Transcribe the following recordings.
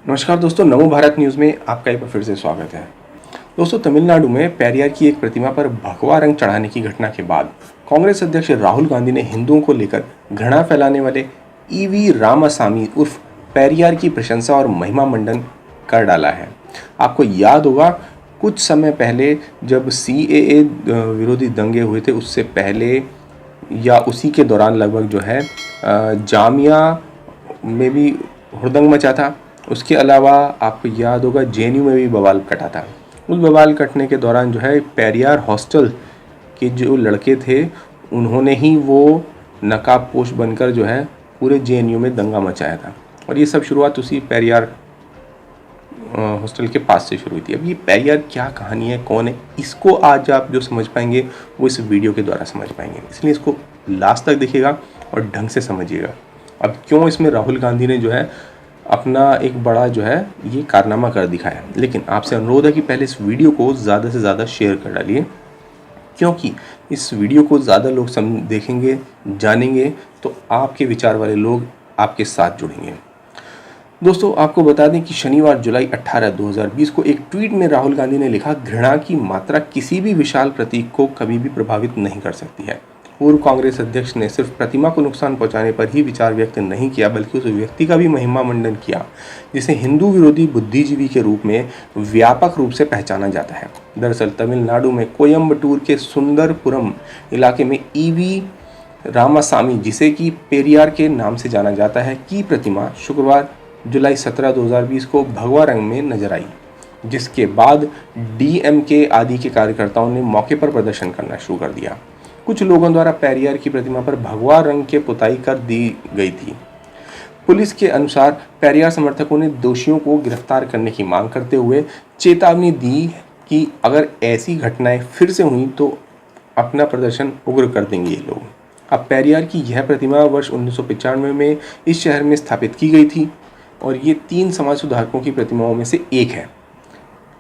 नमस्कार दोस्तों, नमो भारत न्यूज़ में आपका एक बार फिर से स्वागत है। दोस्तों, तमिलनाडु में पेरियार की एक प्रतिमा पर भगवा रंग चढ़ाने की घटना के बाद कांग्रेस अध्यक्ष राहुल गांधी ने हिंदुओं को लेकर घृणा फैलाने वाले ईवी रामासामी उर्फ पेरियार की प्रशंसा और महिमा मंडन कर डाला है। आपको याद होगा, कुछ समय पहले जब CAA विरोधी दंगे हुए थे, उससे पहले या उसी के दौरान लगभग जो है जामिया में भी हुड़दंग मचा था। उसके अलावा आपको याद होगा JNU में भी बवाल कटा था। उस बवाल कटने के दौरान जो है पेरियार हॉस्टल के जो लड़के थे, उन्होंने ही वो नकाबपोश बनकर जो है पूरे JNU में दंगा मचाया था। और ये सब शुरुआत उसी पेरियार हॉस्टल के पास से शुरू हुई थी। अब ये पेरियार क्या कहानी है, कौन है, इसको आज आप जो समझ पाएंगे वो इस वीडियो के द्वारा समझ पाएंगे। इसलिए इसको लास्ट तक देखिएगा और ढंग से समझिएगा। अब क्यों इसमें राहुल गांधी ने जो है अपना एक बड़ा जो है ये कारनामा कर दिखाया। लेकिन आपसे अनुरोध है कि पहले इस वीडियो को ज़्यादा से ज़्यादा शेयर कर डालिए, क्योंकि इस वीडियो को ज़्यादा लोग देखेंगे, जानेंगे, तो आपके विचार वाले लोग आपके साथ जुड़ेंगे। दोस्तों, आपको बता दें कि शनिवार जुलाई 18, 2020 को एक ट्वीट में राहुल गांधी ने लिखा, घृणा की मात्रा किसी भी विशाल प्रतीक को कभी भी प्रभावित नहीं कर सकती है। पूर्व कांग्रेस अध्यक्ष ने सिर्फ प्रतिमा को नुकसान पहुंचाने पर ही विचार व्यक्त नहीं किया, बल्कि उस व्यक्ति का भी महिमा मंडन किया जिसे हिंदू विरोधी बुद्धिजीवी के रूप में व्यापक रूप से पहचाना जाता है। दरअसल तमिलनाडु में कोयम्बटूर के सुंदरपुरम इलाके में ईवी रामासामी, जिसे कि पेरियार के नाम से जाना जाता है, की प्रतिमा शुक्रवार जुलाई 17, 2020 को भगवा रंग में नजर आई, जिसके बाद DMK आदि के कार्यकर्ताओं ने मौके पर प्रदर्शन करना शुरू कर दिया। कुछ लोगों द्वारा पेरियार की प्रतिमा पर भगवा रंग के पुताई कर दी गई थी। पुलिस के अनुसार पेरियार समर्थकों ने दोषियों को गिरफ्तार करने की मांग करते हुए चेतावनी दी कि अगर ऐसी घटनाएं फिर से हुई तो अपना प्रदर्शन उग्र कर देंगे ये लोग। अब पेरियार की यह प्रतिमा वर्ष 1995 में इस शहर में स्थापित की गई थी और ये 3 समाज सुधारकों की प्रतिमाओं में से एक है,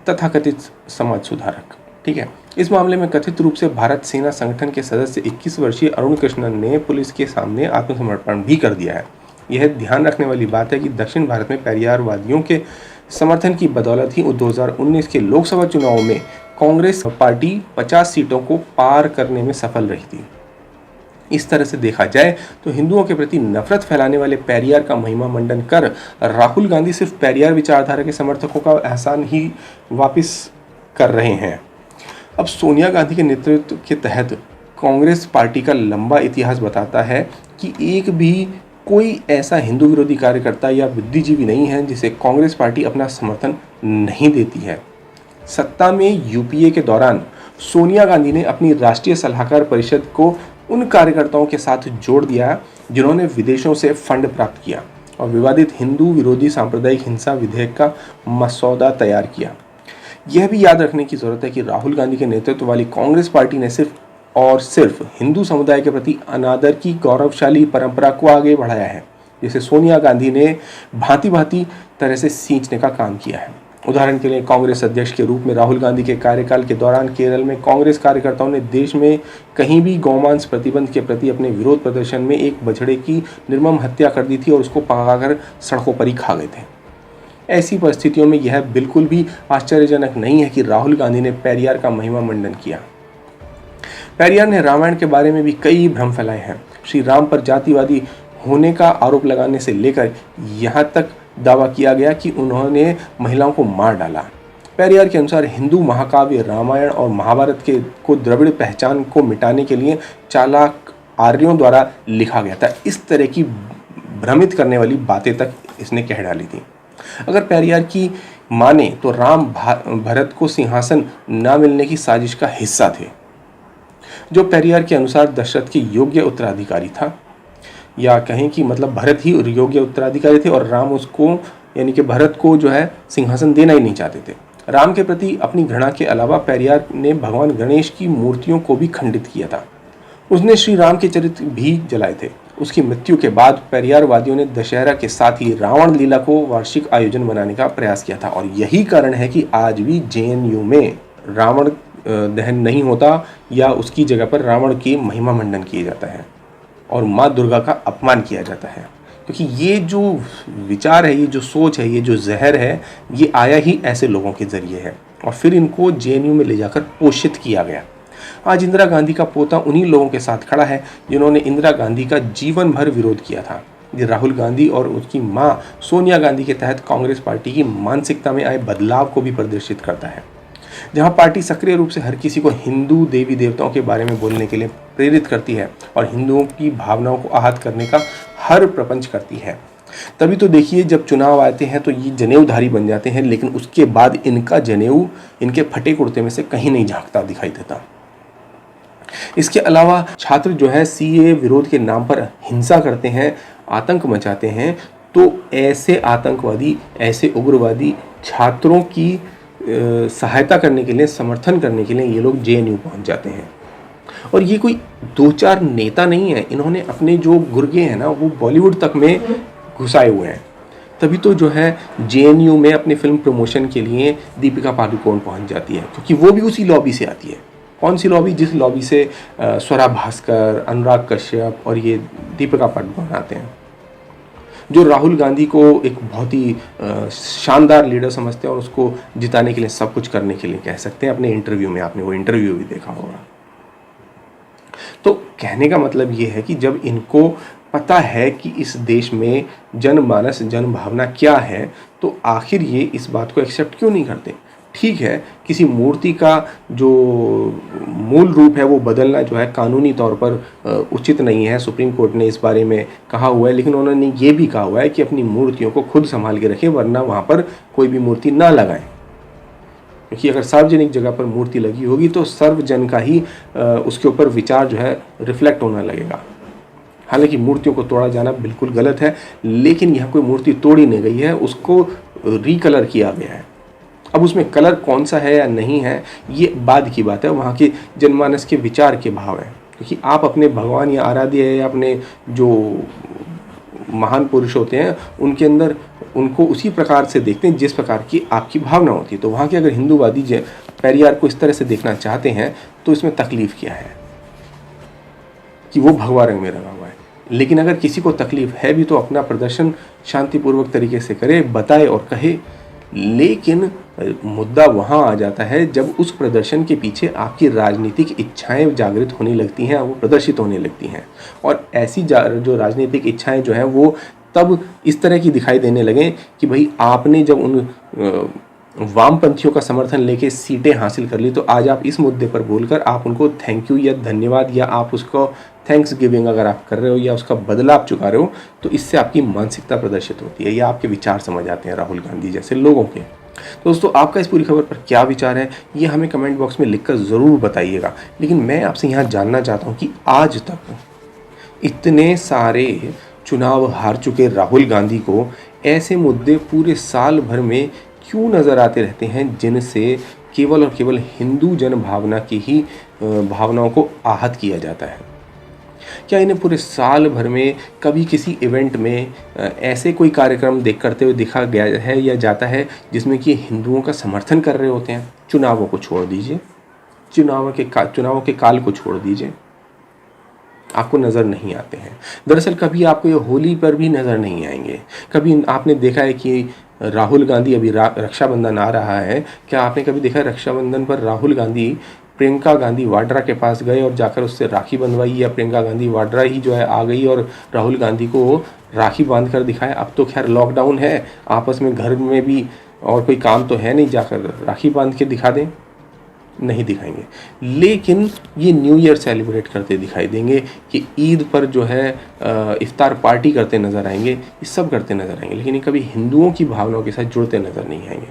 तथाकथित समाज सुधारक। ठीक है। इस मामले में कथित रूप से भारत सेना संगठन के सदस्य 21 वर्षीय अरुण कृष्णन ने पुलिस के सामने आत्मसमर्पण भी कर दिया है। यह ध्यान रखने वाली बात है कि दक्षिण भारत में पेरियारवादियों के समर्थन की बदौलत ही 2019 के लोकसभा चुनाव में कांग्रेस पार्टी 50 सीटों को पार करने में सफल रही थी। इस तरह से देखा जाए तो हिंदुओं के प्रति नफरत फैलाने वाले पेरियार का महिमा मंडन कर राहुल गांधी सिर्फ पेरियार विचारधारा के समर्थकों का एहसान ही वापस कर रहे हैं। अब सोनिया गांधी के नेतृत्व के तहत कांग्रेस पार्टी का लंबा इतिहास बताता है कि एक भी कोई ऐसा हिंदू विरोधी कार्यकर्ता या बुद्धिजीवी नहीं है जिसे कांग्रेस पार्टी अपना समर्थन नहीं देती है। सत्ता में UPA के दौरान सोनिया गांधी ने अपनी राष्ट्रीय सलाहकार परिषद को उन कार्यकर्ताओं के साथ जोड़ दिया जिन्होंने विदेशों से फंड प्राप्त किया और विवादित हिंदू विरोधी सांप्रदायिक हिंसा विधेयक का मसौदा तैयार किया। यह भी याद रखने की जरूरत है कि राहुल गांधी के नेतृत्व वाली कांग्रेस पार्टी ने सिर्फ और सिर्फ हिंदू समुदाय के प्रति अनादर की गौरवशाली परंपरा को आगे बढ़ाया है, जिसे सोनिया गांधी ने भांति भांति तरह से सींचने का काम किया है। उदाहरण के लिए, कांग्रेस अध्यक्ष के रूप में राहुल गांधी के कार्यकाल के दौरान केरल में कांग्रेस कार्यकर्ताओं ने देश में कहीं भी गौमांस प्रतिबंध के प्रति अपने विरोध प्रदर्शन में एक बछड़े की निर्मम हत्या कर दी थी और उसको पकाकर सड़कों पर ही खा गए थे। ऐसी परिस्थितियों में यह बिल्कुल भी आश्चर्यजनक नहीं है कि राहुल गांधी ने पेरियार का महिमा मंडन किया। पेरियार ने रामायण के बारे में भी कई भ्रम फैलाए हैं। श्री राम पर जातिवादी होने का आरोप लगाने से लेकर यहाँ तक दावा किया गया कि उन्होंने महिलाओं को मार डाला। पेरियार के अनुसार हिंदू महाकाव्य रामायण और महाभारत को द्रविड़ पहचान को मिटाने के लिए चालाक आर्यों द्वारा लिखा गया था। इस तरह की भ्रमित करने वाली बातें तक इसने कह डाली थी। अगर पेरियार की माने तो राम भरत को सिंहासन न मिलने की साजिश का हिस्सा थे, जो पेरियार के अनुसार दशरथ के योग्य उत्तराधिकारी था, या कहें कि मतलब भरत ही योग्य उत्तराधिकारी थे और राम उसको यानी कि भरत को जो है सिंहासन देना ही नहीं चाहते थे। राम के प्रति अपनी घृणा के अलावा पेरियार ने भगवान गणेश की मूर्तियों को भी खंडित किया था। उसने श्री राम के चरित्र भी जलाए थे। उसकी मृत्यु के बाद पेरियारवादियों ने दशहरा के साथ ही रावण लीला को वार्षिक आयोजन बनाने का प्रयास किया था और यही कारण है कि आज भी JNU में रावण दहन नहीं होता या उसकी जगह पर रावण की महिमा मंडन किया जाता है और माँ दुर्गा का अपमान किया जाता है। क्योंकि ये जो विचार है, ये जो सोच है, ये जो जहर है, ये आया ही ऐसे लोगों के ज़रिए है और फिर इनको जेएनयू में ले जाकर पोषित किया गया। आज इंदिरा गांधी का पोता उन्हीं लोगों के साथ खड़ा है जिन्होंने इंदिरा गांधी का जीवन भर विरोध किया था। ये राहुल गांधी और उसकी मां सोनिया गांधी के तहत कांग्रेस पार्टी की मानसिकता में आए बदलाव को भी प्रदर्शित करता है, जहां पार्टी सक्रिय रूप से हर किसी को हिंदू देवी देवताओं के बारे में बोलने के लिए प्रेरित करती है और हिंदुओं की भावनाओं को आहत करने का हर प्रपंच करती है। तभी तो देखिए, जब चुनाव आते हैं तो ये जनेऊधारी बन जाते हैं, लेकिन उसके बाद इनका जनेऊ इनके फटे कुर्ते में से कहीं नहीं झांकता दिखाई देता। इसके अलावा छात्र जो है सीए विरोध के नाम पर हिंसा करते हैं, आतंक मचाते हैं, तो ऐसे आतंकवादी, ऐसे उग्रवादी छात्रों की सहायता करने के लिए, समर्थन करने के लिए ये लोग जेएनयू पहुंच जाते हैं। और ये कोई दो चार नेता नहीं है, इन्होंने अपने जो गुर्गे हैं ना वो बॉलीवुड तक में घुसाए हुए हैं। तभी तो जो है जेएनयू में अपनी फिल्म प्रमोशन के लिए दीपिका पादुकोण पहुंच जाती है, क्योंकि वो भी उसी लॉबी से आती है। कौन सी लॉबी? जिस लॉबी से स्वरा भास्कर, अनुराग कश्यप और ये दीपिका पादुकोण आते हैं, जो राहुल गांधी को एक बहुत ही शानदार लीडर समझते हैं और उसको जिताने के लिए सब कुछ करने के लिए कह सकते हैं। अपने इंटरव्यू में आपने वो इंटरव्यू भी देखा होगा। तो कहने का मतलब ये है कि जब इनको पता है कि इस देश में जनमानस, जन भावना क्या है, तो आखिर ये इस बात को एक्सेप्ट क्यों नहीं करते? ठीक है, किसी मूर्ति का जो मूल रूप है वो बदलना जो है कानूनी तौर पर उचित नहीं है, सुप्रीम कोर्ट ने इस बारे में कहा हुआ है, लेकिन उन्होंने ये भी कहा हुआ है कि अपनी मूर्तियों को खुद संभाल के रखें, वरना वहाँ पर कोई भी मूर्ति ना लगाएं। क्योंकि अगर सार्वजनिक जगह पर मूर्ति लगी होगी तो सर्वजन का ही उसके ऊपर विचार जो है रिफ्लेक्ट होने लगेगा। हालांकि मूर्तियों को तोड़ा जाना बिल्कुल गलत है, लेकिन यहाँ कोई मूर्ति तोड़ी नहीं गई है, उसको रिकलर किया गया है। अब उसमें कलर कौन सा है या नहीं है ये बाद की बात है, वहाँ के जनमानस के विचार के भाव है। क्योंकि आप अपने भगवान या आराध्य या अपने जो महान पुरुष होते हैं उनके अंदर उनको उसी प्रकार से देखते हैं जिस प्रकार की आपकी भावना होती है। तो वहाँ के अगर हिंदूवादी पेरियार को इस तरह से देखना चाहते हैं तो इसमें तकलीफ क्या है कि वो भगवा रंग में रंगा हुआ है। लेकिन अगर किसी को तकलीफ है भी तो अपना प्रदर्शन शांतिपूर्वक तरीके से करे, बताए और कहे। लेकिन मुद्दा वहाँ आ जाता है जब उस प्रदर्शन के पीछे आपकी राजनीतिक इच्छाएं जागृत होने लगती हैं, वो प्रदर्शित होने लगती हैं। और ऐसी जो राजनीतिक इच्छाएं जो हैं वो तब इस तरह की दिखाई देने लगें कि भाई आपने जब उन वामपंथियों का समर्थन लेके सीटें हासिल कर ली, तो आज आप इस मुद्दे पर बोलकर आप उनको थैंक यू या धन्यवाद या आप उसको थैंक्स गिविंग अगर आप कर रहे हो या उसका बदला आप चुका रहे हो, तो इससे आपकी मानसिकता प्रदर्शित होती है या आपके विचार समझ आते हैं राहुल गांधी जैसे लोगों के। तो दोस्तों, आपका इस पूरी खबर पर क्या विचार है ये हमें कमेंट बॉक्स में लिखकर ज़रूर बताइएगा। लेकिन मैं आपसे यहाँ जानना चाहता हूँ कि आज तक इतने सारे चुनाव हार चुके राहुल गांधी को ऐसे मुद्दे पूरे साल भर में क्यों नज़र आते रहते हैं जिनसे केवल और केवल हिंदू जन भावना की ही भावनाओं को आहत किया जाता है? क्या इन्हें पूरे साल भर में कभी किसी इवेंट में ऐसे कोई कार्यक्रम करते हुए देखा गया है या जाता है जिसमें कि हिंदुओं का समर्थन कर रहे होते हैं? चुनावों को छोड़ दीजिए, चुनावों के काल को छोड़ दीजिए, आपको नज़र नहीं आते हैं। दरअसल कभी आपको ये होली पर भी नज़र नहीं आएंगे। कभी आपने देखा है कि राहुल गांधी, अभी रक्षाबंधन आ रहा है, क्या आपने कभी देखा है रक्षाबंधन पर राहुल गांधी प्रियंका गांधी वाड्रा के पास गए और जाकर उससे राखी बंधवाई, या प्रियंका गांधी वाड्रा ही जो है आ गई और राहुल गांधी को राखी बांध कर दिखाया? अब तो खैर लॉकडाउन है, आपस में घर में भी और कोई काम तो है नहीं, जाकर राखी बांध के दिखा दें? नहीं दिखाएंगे। लेकिन ये न्यू ईयर सेलिब्रेट करते दिखाई देंगे, कि ईद पर जो है इफ्तार पार्टी करते नज़र आएंगे, ये सब करते नज़र आएंगे, लेकिन ये कभी हिंदुओं की भावनाओं के साथ जुड़ते नज़र नहीं आएंगे।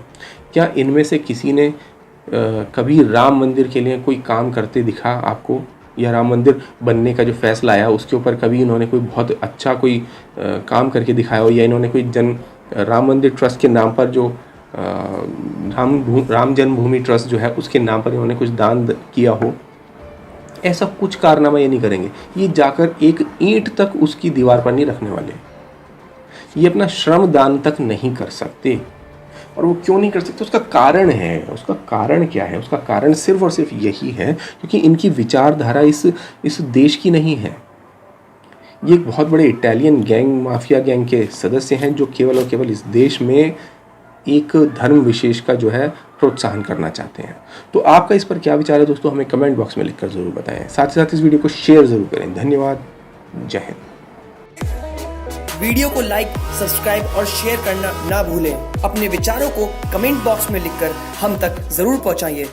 क्या इनमें से किसी ने कभी राम मंदिर के लिए कोई काम करते दिखा आपको? या राम मंदिर बनने का जो फैसला आया उसके ऊपर कभी इन्होंने कोई बहुत अच्छा कोई काम करके दिखाया हो? या इन्होंने कोई राम मंदिर ट्रस्ट के नाम पर जो राम जन्मभूमि ट्रस्ट जो है उसके नाम पर इन्होंने कुछ दान किया हो? ऐसा कुछ कारनामा ये नहीं करेंगे। ये जाकर एक ईंट तक उसकी दीवार पर नहीं रखने वाले। ये अपना श्रम दान तक नहीं कर सकते। और वो क्यों नहीं कर सकते? उसका कारण है। उसका कारण क्या है? उसका कारण सिर्फ और सिर्फ यही है क्योंकि इनकी विचारधारा इस देश की नहीं है। ये एक बहुत बड़े इटालियन गैंग, माफिया गैंग के सदस्य हैं जो केवल और केवल इस देश में एक धर्म विशेष का जो है प्रोत्साहन करना चाहते हैं। तो आपका इस पर क्या विचार है दोस्तों, हमें कमेंट बॉक्स में लिखकर ज़रूर बताएं। साथ ही साथ इस वीडियो को शेयर ज़रूर करें। धन्यवाद। जय हिंद। वीडियो को लाइक, सब्सक्राइब और शेयर करना ना भूलें। अपने विचारों को कमेंट बॉक्स में लिखकर हम तक जरूर पहुंचाइए।